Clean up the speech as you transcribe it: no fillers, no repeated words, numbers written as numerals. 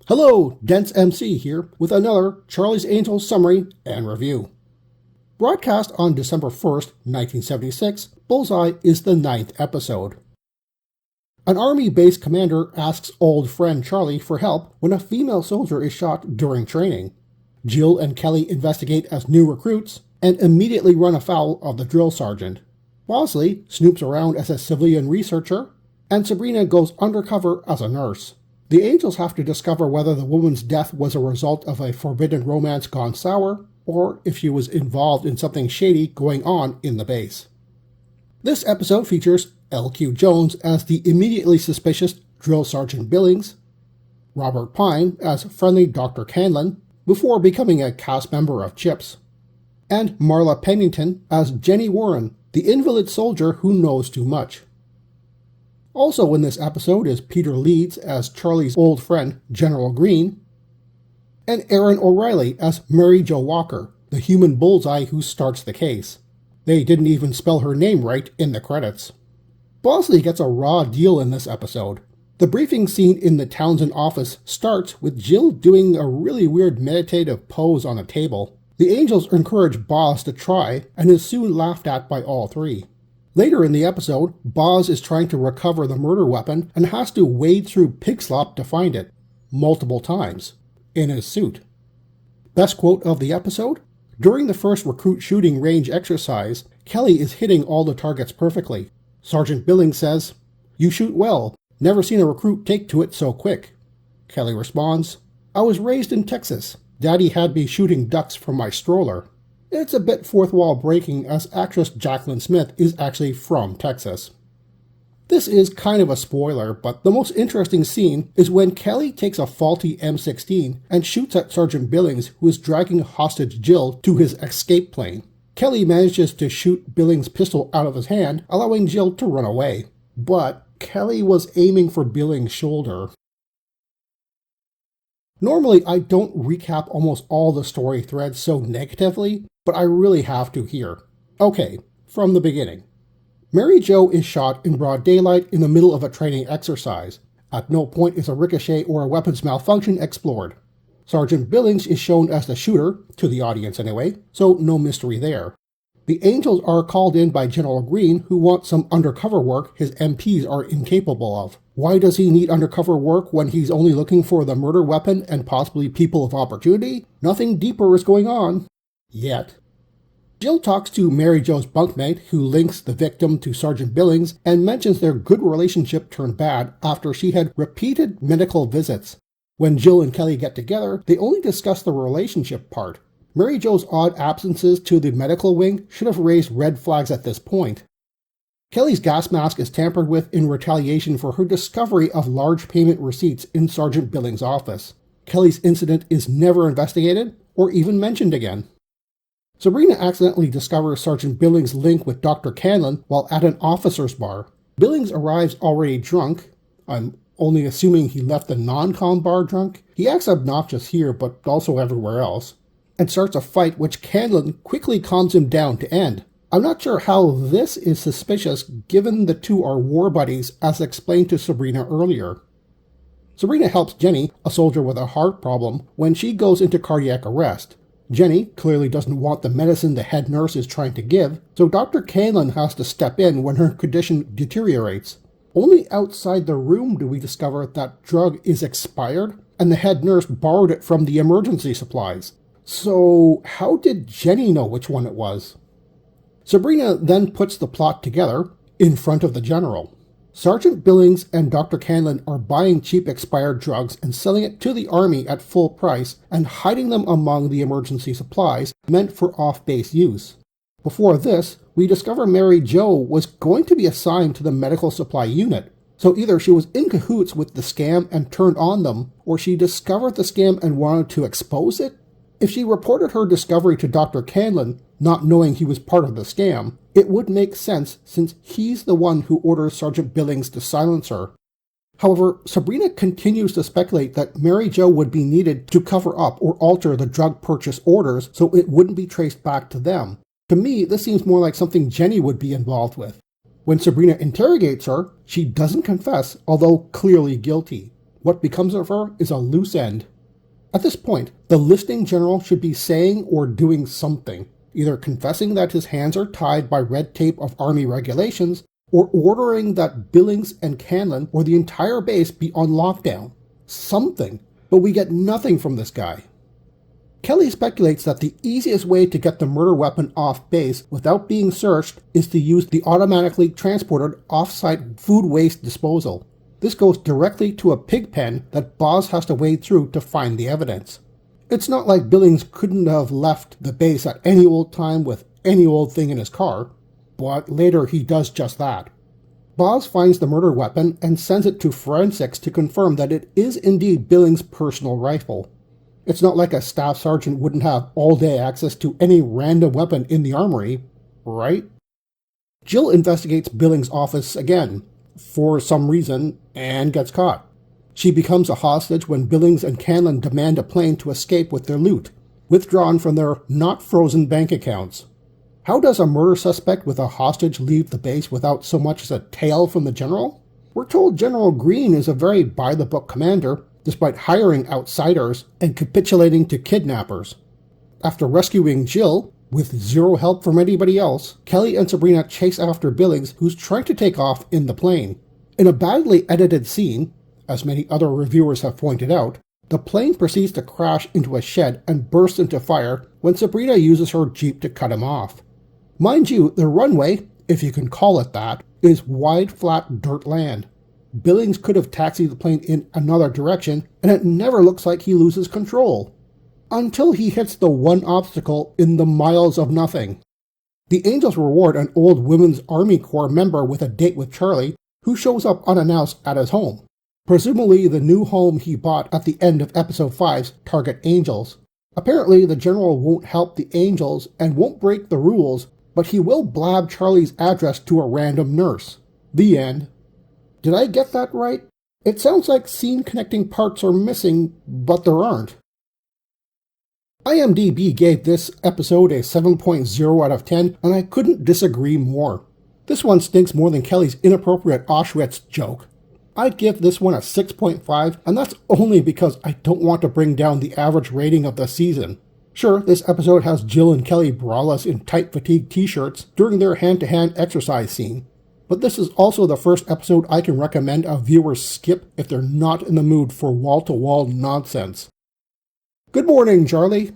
Hello, Dense MC here with another Charlie's Angels summary and review. Broadcast on December 1st, 1976, Bullseye is the 9th episode. An army base commander asks old friend Charlie for help when a female soldier is shot during training. Jill and Kelly investigate as new recruits and immediately run afoul of the drill sergeant. Bosley snoops around as a civilian researcher, and Sabrina goes undercover as a nurse. The Angels have to discover whether the woman's death was a result of a forbidden romance gone sour, or if she was involved in something shady going on in the base. This episode features L.Q. Jones as the immediately suspicious Drill Sergeant Billings, Robert Pine as friendly Dr. Canlin, before becoming a cast member of CHIPS, and Marla Pennington as Jenny Warren, the invalid soldier who knows too much. Also in this episode is Peter Leeds as Charlie's old friend, General Green, and Erin O'Reilly as Mary Jo Walker, the human bullseye who starts the case. They didn't even spell her name right in the credits. Bosley gets a raw deal in this episode. The briefing scene in the Townsend office starts with Jill doing a really weird meditative pose on a table. The Angels encourage Boz to try and is soon laughed at by all three. Later in the episode, Boz is trying to recover the murder weapon and has to wade through pig slop to find it, multiple times, in his suit. Best quote of the episode? During the first recruit shooting range exercise, Kelly is hitting all the targets perfectly. Sergeant Billings says, "You shoot well. Never seen a recruit take to it so quick." Kelly responds, "I was raised in Texas. Daddy had me shooting ducks from my stroller." It's a bit fourth wall breaking as actress Jaclyn Smith is actually from Texas. This is kind of a spoiler, but the most interesting scene is when Kelly takes a faulty M16 and shoots at Sergeant Billings, who is dragging hostage Jill to his escape plane. Kelly manages to shoot Billings' pistol out of his hand, allowing Jill to run away. But Kelly was aiming for Billings' shoulder. Normally, I don't recap almost all the story threads so negatively, but I really have to here. Okay, from the beginning. Mary Jo is shot in broad daylight in the middle of a training exercise. At no point is a ricochet or a weapons malfunction explored. Sergeant Billings is shown as the shooter, to the audience anyway, so no mystery there. The Angels are called in by General Green, who wants some undercover work his MPs are incapable of. Why does he need undercover work when he's only looking for the murder weapon and possibly people of opportunity? Nothing deeper is going on. Yet. Jill talks to Mary Jo's bunkmate, who links the victim to Sergeant Billings and mentions their good relationship turned bad after she had repeated medical visits. When Jill and Kelly get together, they only discuss the relationship part. Mary Jo's odd absences to the medical wing should have raised red flags at this point. Kelly's gas mask is tampered with in retaliation for her discovery of large payment receipts in Sergeant Billings' office. Kelly's incident is never investigated or even mentioned again. Sabrina accidentally discovers Sergeant Billings' link with Dr. Canlin while at an officer's bar. Billings arrives already drunk. I'm only assuming he left the non-com bar drunk. He acts obnoxious here, but also everywhere else, and starts a fight which Canlin quickly calms him down to end. I'm not sure how this is suspicious given the two are war buddies as explained to Sabrina earlier. Sabrina helps Jenny, a soldier with a heart problem, when she goes into cardiac arrest. Jenny clearly doesn't want the medicine the head nurse is trying to give, so Dr. Canlin has to step in when her condition deteriorates. Only outside the room do we discover that drug is expired, and the head nurse borrowed it from the emergency supplies. So how did Jenny know which one it was? Sabrina then puts the plot together in front of the general. Sergeant Billings and Dr. Canlin are buying cheap expired drugs and selling it to the army at full price and hiding them among the emergency supplies meant for off-base use. Before this, we discover Mary Jo was going to be assigned to the medical supply unit, so either she was in cahoots with the scam and turned on them, or she discovered the scam and wanted to expose it. If she reported her discovery to Dr. Canlin, not knowing he was part of the scam, it would make sense since he's the one who orders Sergeant Billings to silence her. However, Sabrina continues to speculate that Mary Jo would be needed to cover up or alter the drug purchase orders so it wouldn't be traced back to them. To me, this seems more like something Jenny would be involved with. When Sabrina interrogates her, she doesn't confess, although clearly guilty. what becomes of her is a loose end. At this point, the listening general should be saying or doing something, either confessing that his hands are tied by red tape of Army regulations, or ordering that Billings and Canlon or the entire base be on lockdown. Something, but we get nothing from this guy. Kelly speculates that the easiest way to get the murder weapon off base without being searched is to use the automatically transported off-site food waste disposal. This goes directly to a pig pen that Boz has to wade through to find the evidence. It's not like Billings couldn't have left the base at any old time with any old thing in his car, but later he does just that. Boz finds the murder weapon and sends it to forensics to confirm that it is indeed Billings' personal rifle. It's not like a staff sergeant wouldn't have all-day access to any random weapon in the armory, right? Jill investigates Billings' office again, for some reason, and gets caught. She becomes a hostage when Billings and Canlon demand a plane to escape with their loot, withdrawn from their not-frozen bank accounts. How does a murder suspect with a hostage leave the base without so much as a tail from the general? We're told General Green is a very by-the-book commander, despite hiring outsiders and capitulating to kidnappers. After rescuing Jill, with zero help from anybody else, Kelly and Sabrina chase after Billings, who's trying to take off in the plane. In a badly edited scene, as many other reviewers have pointed out, the plane proceeds to crash into a shed and burst into fire when Sabrina uses her jeep to cut him off. Mind you, the runway, if you can call it that, is wide, flat dirt land. Billings could have taxied the plane in another direction, and it never looks like he loses control. Until he hits the one obstacle in the miles of nothing. The Angels reward an old Women's Army Corps member with a date with Charlie, who shows up unannounced at his home. Presumably the new home he bought at the end of Episode 5's Target Angels. Apparently the General won't help the Angels and won't break the rules, but he will blab Charlie's address to a random nurse. The end. Did I get that right? It sounds like scene connecting parts are missing, but there aren't. IMDb gave this episode a 7.0 out of 10, and I couldn't disagree more. This one stinks more than Kelly's inappropriate Auschwitz joke. I'd give this one a 6.5, and that's only because I don't want to bring down the average rating of the season. Sure, this episode has Jill and Kelly braless in tight fatigue t-shirts during their hand-to-hand exercise scene. But this is also the first episode I can recommend a viewer skip if they're not in the mood for wall-to-wall nonsense. Good morning, Charlie.